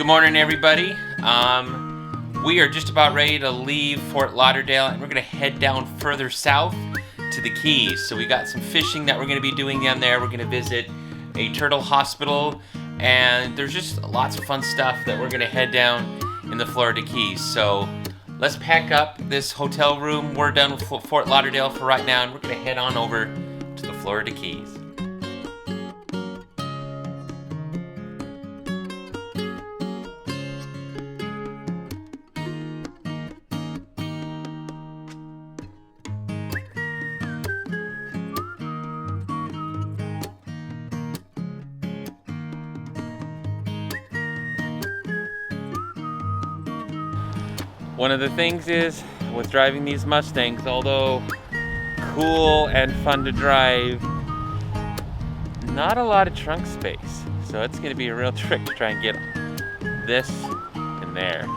Good morning, everybody. We are just about ready to leave Fort Lauderdale, and we're going to head down further south to the Keys. So we got some fishing that we're going to be doing down there. We're going to visit a turtle hospital, and there's just lots of fun stuff that we're going to head down in the Florida Keys. So let's pack up this hotel room. We're done with Fort Lauderdale for right now, and we're going to head on over to the Florida Keys. One of the things is, with driving these Mustangs, although cool and fun to drive, not a lot of trunk space. So it's going to be a real trick to try and get this in there.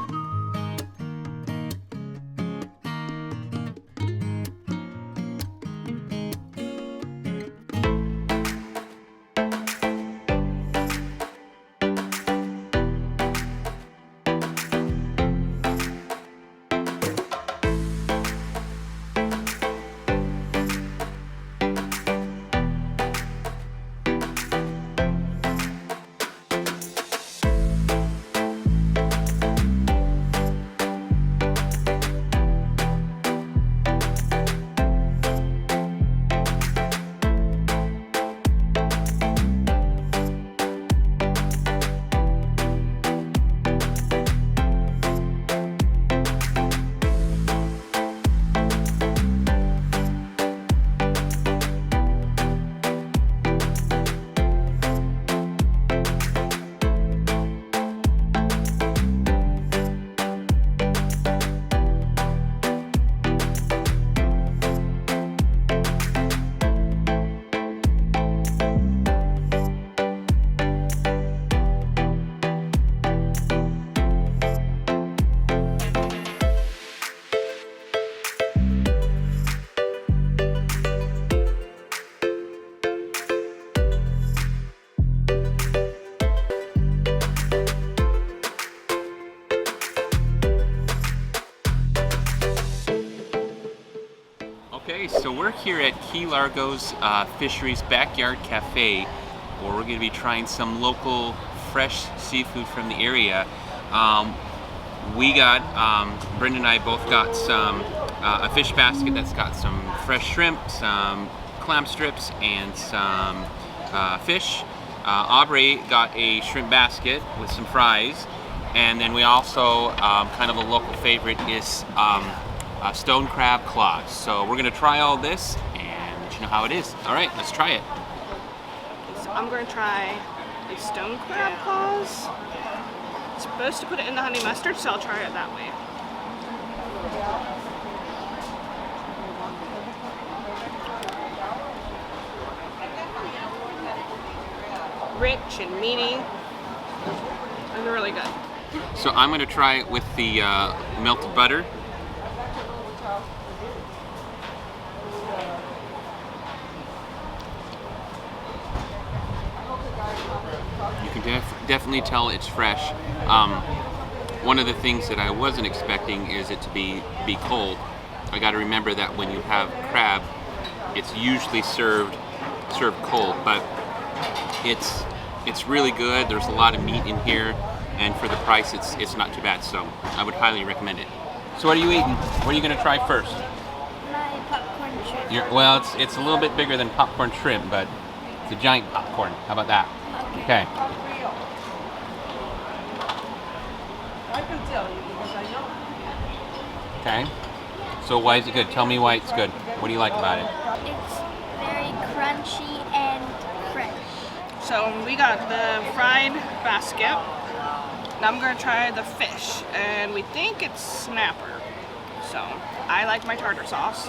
Okay, so we're here at Key Largo's Fisheries Backyard Cafe, where we're going to be trying some local fresh seafood from the area. Brenda and I both got some a fish basket that's got some fresh shrimp, some clam strips, and some fish. Aubrey got a shrimp basket with some fries, and then we also, kind of a local favorite is stone crab claws. So we're gonna try all this and let you know how it is. All right, let's try it. So I'm gonna try a stone crab claws. It's supposed to put it in the honey mustard, so I'll try it that way. Rich and meaty and really good. So I'm gonna try it with the melted butter. You can definitely tell it's fresh. One of the things that I wasn't expecting is it to be cold. I got to remember that when you have crab, it's usually served cold, but it's really good. There's a lot of meat in here, and for the price, it's not too bad. So I would highly recommend it. So what are you eating? What are you going to try first? My popcorn shrimp. Well, it's a little bit bigger than popcorn shrimp, but it's a giant popcorn. How about that? Okay. I can tell you because I know. Okay. So why is it good? Tell me why it's good. What do you like about it? It's very crunchy and fresh. So we got the fried basket. Now I'm gonna try the fish, and we think it's snapper. So I like my tartar sauce.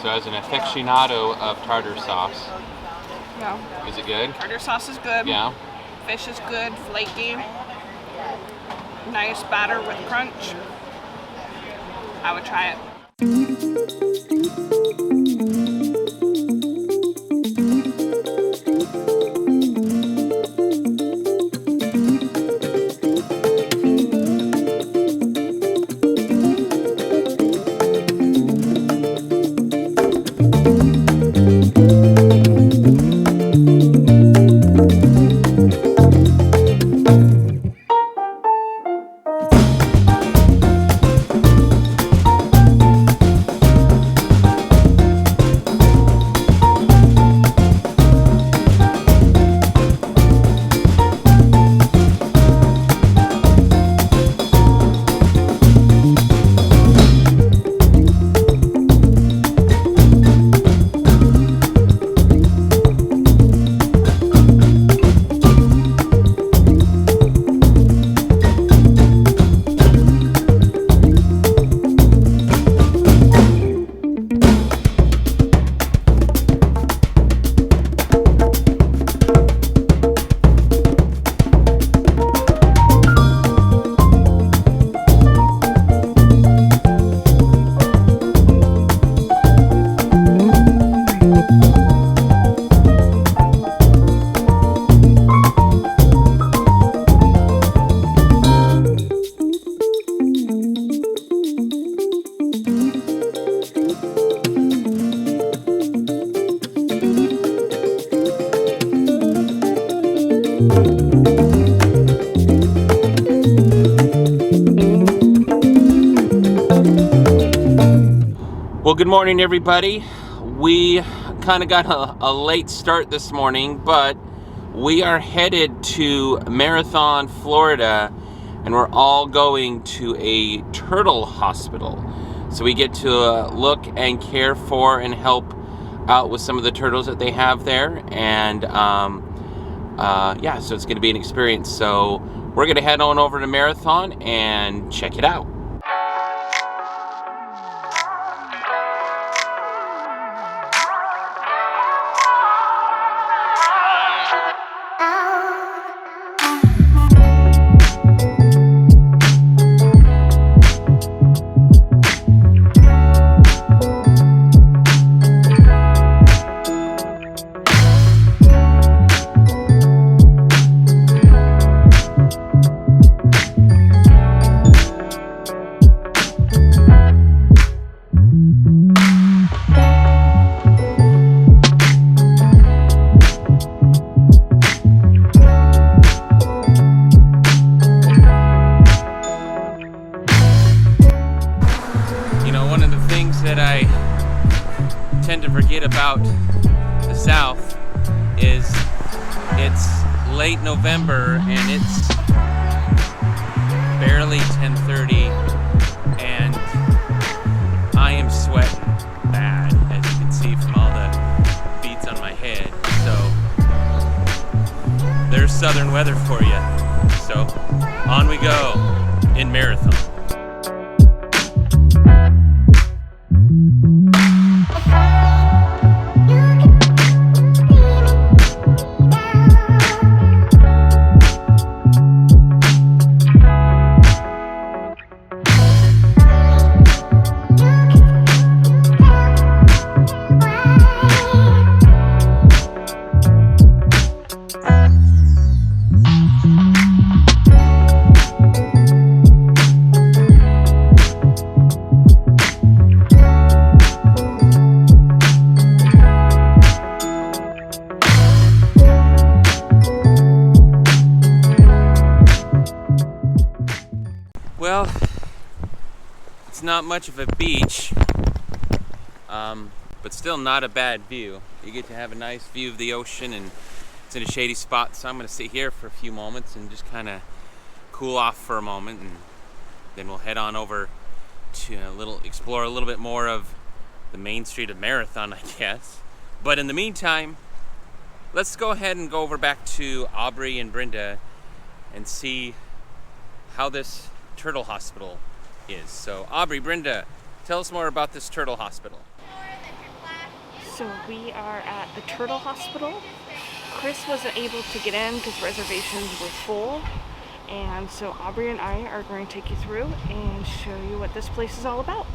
So as an aficionado of tartar sauce, No. is it good? Tartar sauce is good. Yeah. Fish is good, flaky. Nice batter with crunch. I would try it. Well, good morning, everybody. We kind of got a late start this morning, but we are headed to Marathon, Florida, and we're all going to a turtle hospital. So we get to look and care for and help out with some of the turtles that they have there. And yeah, so it's going to be an experience. So we're going to head on over to Marathon and check it out. About the South is it's late November and it's barely 10:30 and I am sweating bad, as you can see from all the beads on my head. So there's southern weather for you. So on we go in Marathon. Well, it's not much of a beach, but still not a bad view. You get to have a nice view of the ocean, and it's in a shady spot, so I'm going to sit here for a few moments and just kind of cool off for a moment, and then we'll head on over to explore a little bit more of the main street of Marathon, I guess. But in the meantime, let's go ahead and go over back to Aubrey and Brenda and see how this turtle hospital is. So Aubrey, Brenda, tell us more about this turtle hospital. So we are at the turtle hospital. Chris wasn't able to get in because reservations were full, and so Aubrey and I are going to take you through and show you what this place is all about.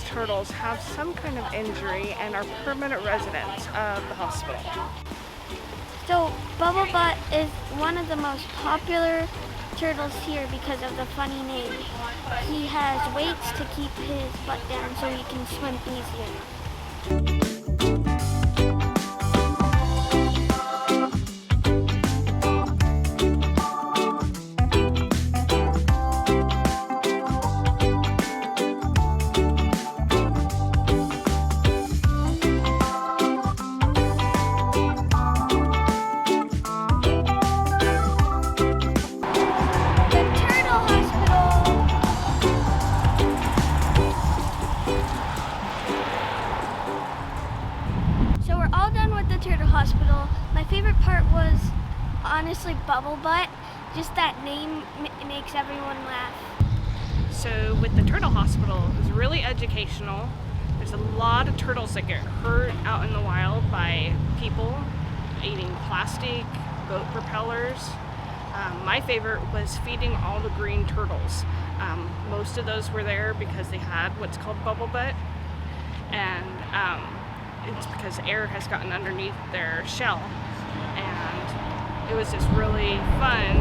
Turtles have some kind of injury and are permanent residents of the hospital. So Bubble Butt is one of the most popular turtles here because of the funny name. He has weights to keep his butt down so he can swim easier. Bubble Butt. Just that name makes everyone laugh. So with the turtle hospital, it was really educational. There's a lot of turtles that get hurt out in the wild by people eating plastic, boat propellers. My favorite was feeding all the green turtles. Most of those were there because they had what's called bubble butt, and it's because air has gotten underneath their shell. And it was just really fun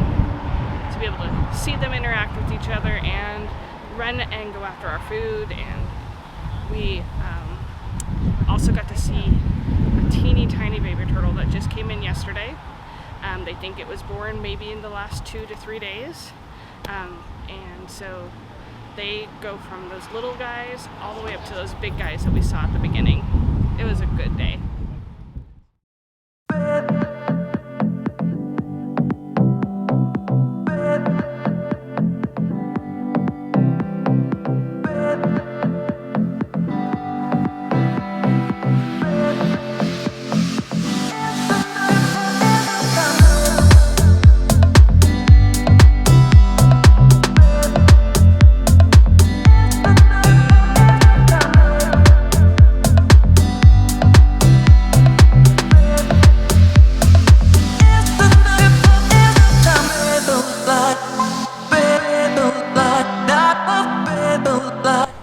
to be able to see them interact with each other and run and go after our food. And we also got to see a teeny tiny baby turtle that just came in yesterday. They think it was born maybe in the last 2 to 3 days. And so they go from those little guys all the way up to those big guys that we saw at the beginning. It was a good day.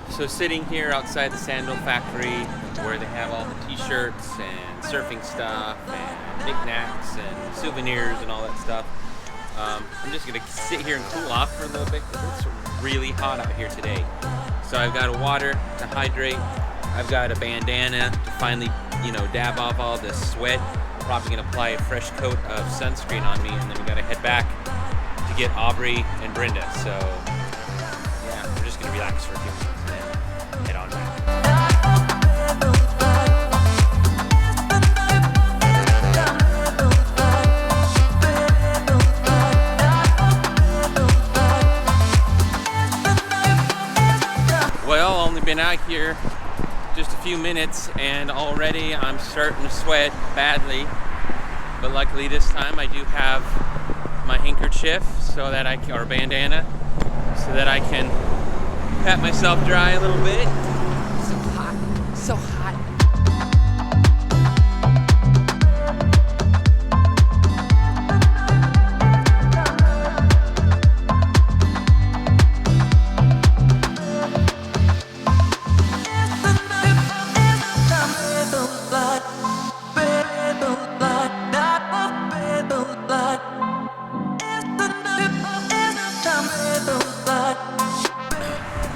So sitting here outside the Sandal factory where they have all the t-shirts and surfing stuff and knickknacks and souvenirs and all that stuff. I'm just gonna sit here and cool off for a little bit because it's really hot out here today. So I've got a water to hydrate. I've got a bandana to finally, dab off all this sweat. I'm probably gonna apply a fresh coat of sunscreen on me, and then we gotta head back to get Aubrey and Brenda. So yeah, we're just gonna relax for a few minutes and then head on back. Well, only been out here just a few minutes and already I'm starting to sweat badly. But luckily this time I do have my handkerchief or bandana so that I can pat myself dry a little bit. So hot, so hot.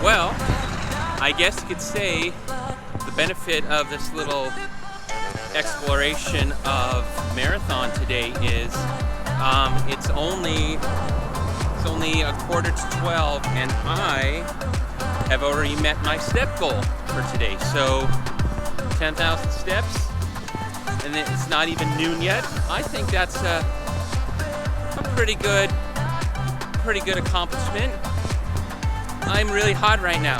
Well, I guess you could say the benefit of this little exploration of marathon today is it's only 11:45 and I have already met my step goal for today. So 10,000 steps and it's not even noon yet. I think that's a pretty good accomplishment. I'm really hot right now.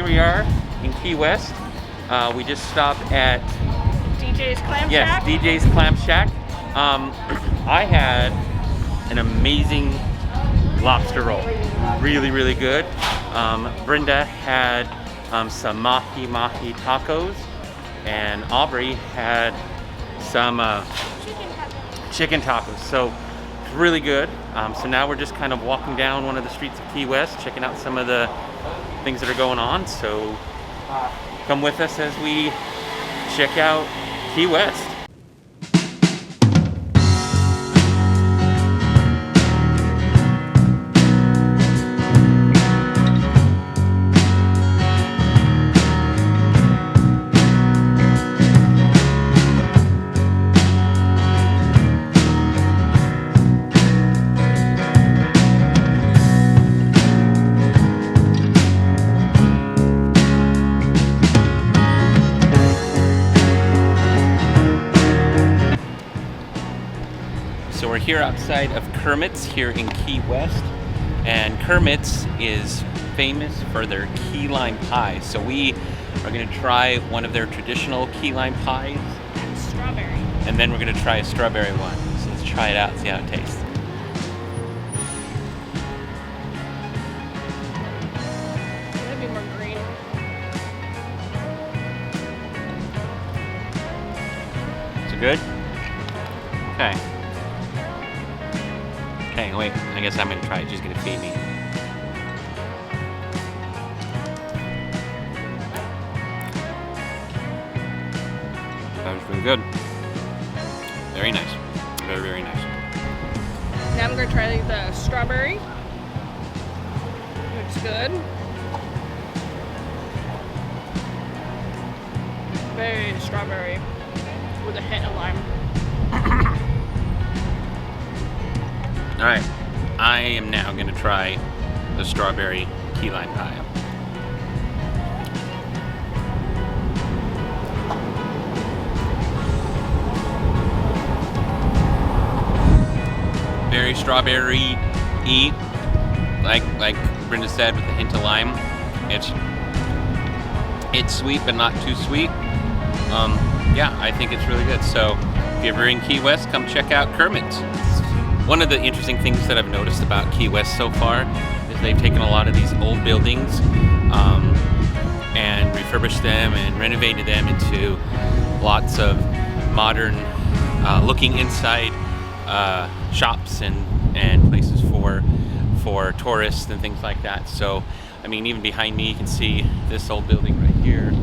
we are in Key West. We just stopped at DJ's Clam yes, Shack. DJ's Clam Shack. I had an amazing lobster roll. Really, really good. Brenda had some mahi tacos, and Aubrey had some chicken tacos. So it's really good. So now we're just kind of walking down one of the streets of Key West, checking out some of the things that are going on. So come with us as we check out Key West. So we're here outside of Kermit's here in Key West, and Kermit's is famous for their key lime pie. So we are going to try one of their traditional key lime pies, Strawberry. and then we're going to try a strawberry one. So let's try it out, see how it tastes. Maybe more green. Is it good? Okay. Okay, wait, I guess I'm gonna try it. She's gonna feed me. That was really good. Very nice. Very, very nice. Now I'm gonna try the strawberry. Looks good. Very strawberry with a hint of lime. All right, I am now gonna try the strawberry key lime pie. Very strawberry-y, like Brenda said, with a hint of lime. It's sweet, but not too sweet. Yeah, I think it's really good. So if you're ever in Key West, come check out Kermit's. One of the interesting things that I've noticed about Key West so far is they've taken a lot of these old buildings and refurbished them and renovated them into lots of modern looking inside shops and places for tourists and things like that. So, I mean, even behind me you can see this old building right here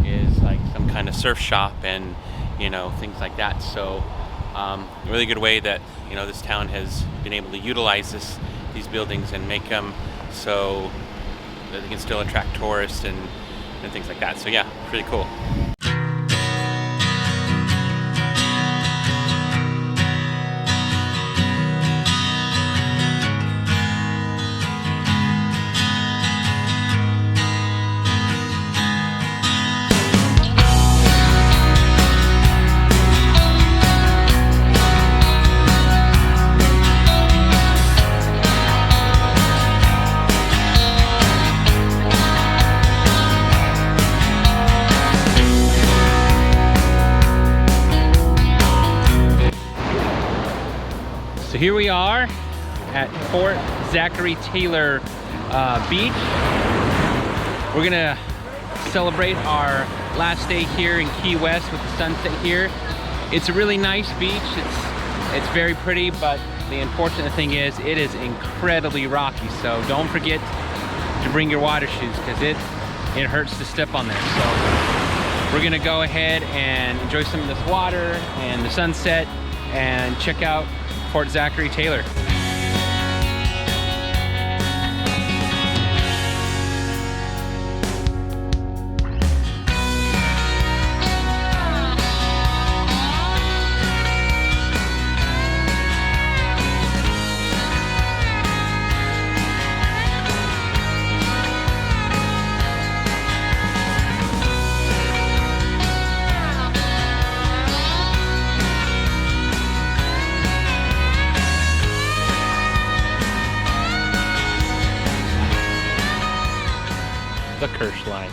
is like some kind of surf shop and, you know, things like that. So a really good way that, you know, this town has been able to utilize these buildings and make them so that they can still attract tourists and things like that. So yeah, pretty cool. So here we are at Fort Zackary Taylor Beach. We're gonna celebrate our last day here in Key West with the sunset here. It's a really nice beach. It's very pretty, but the unfortunate thing is it is incredibly rocky. So don't forget to bring your water shoes because it hurts to step on there. So we're gonna go ahead and enjoy some of this water and the sunset and check out Fort Zackary Taylor. Kersh Life.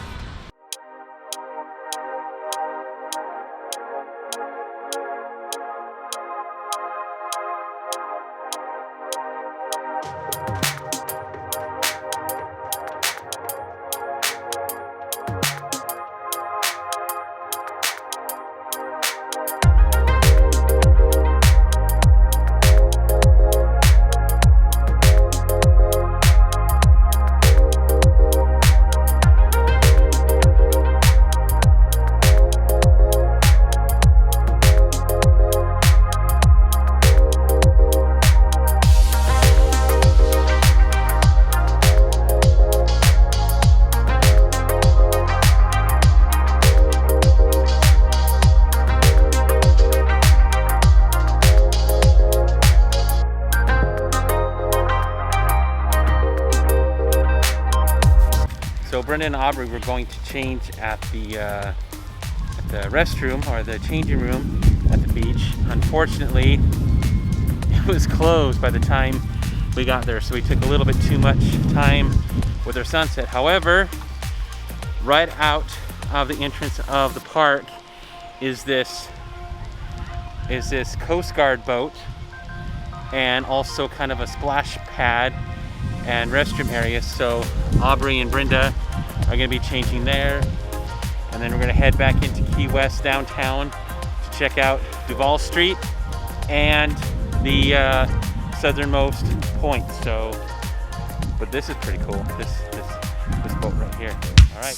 So Brenda and Aubrey were going to change at the restroom or the changing room at the beach. Unfortunately, it was closed by the time we got there, so we took a little bit too much time with our sunset. However, right out of the entrance of the park is this Coast Guard boat, and also kind of a splash pad and restroom area. So Aubrey and Brenda are going to be changing there, and then we're going to head back into Key West downtown to check out Duval Street and the southernmost point. So, but this is pretty cool. This boat right here. All right.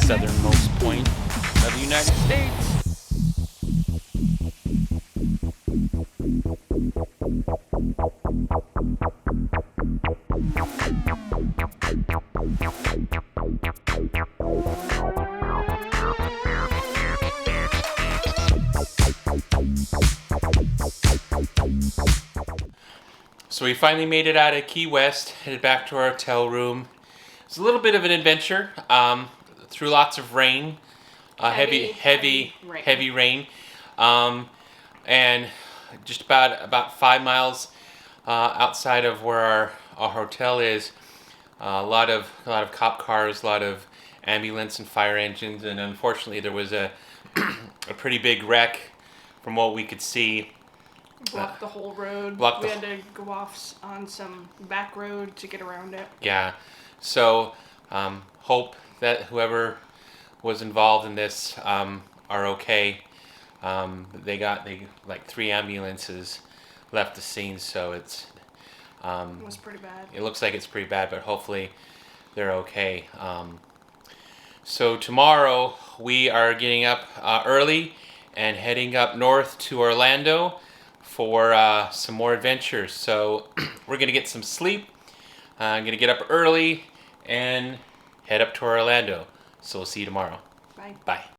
Southernmost point of the United States. So we finally made it out of Key West, headed back to our hotel room. It's a little bit of an adventure. Through lots of rain, heavy rain, and just about 5 miles outside of where our hotel is. A lot of cop cars, a lot of ambulance and fire engines, and unfortunately there was a pretty big wreck from what we could see. Blocked the whole road. We had to go off on some back road to get around it. Yeah, so hope that whoever was involved in this are okay. They like 3 ambulances left the scene, so it was pretty bad. It looks like it's pretty bad, but hopefully they're okay. So tomorrow we are getting up early and heading up north to Orlando for some more adventures. So we're gonna get some sleep. I'm gonna get up early and head up to Orlando. So we'll see you tomorrow. Bye. Bye.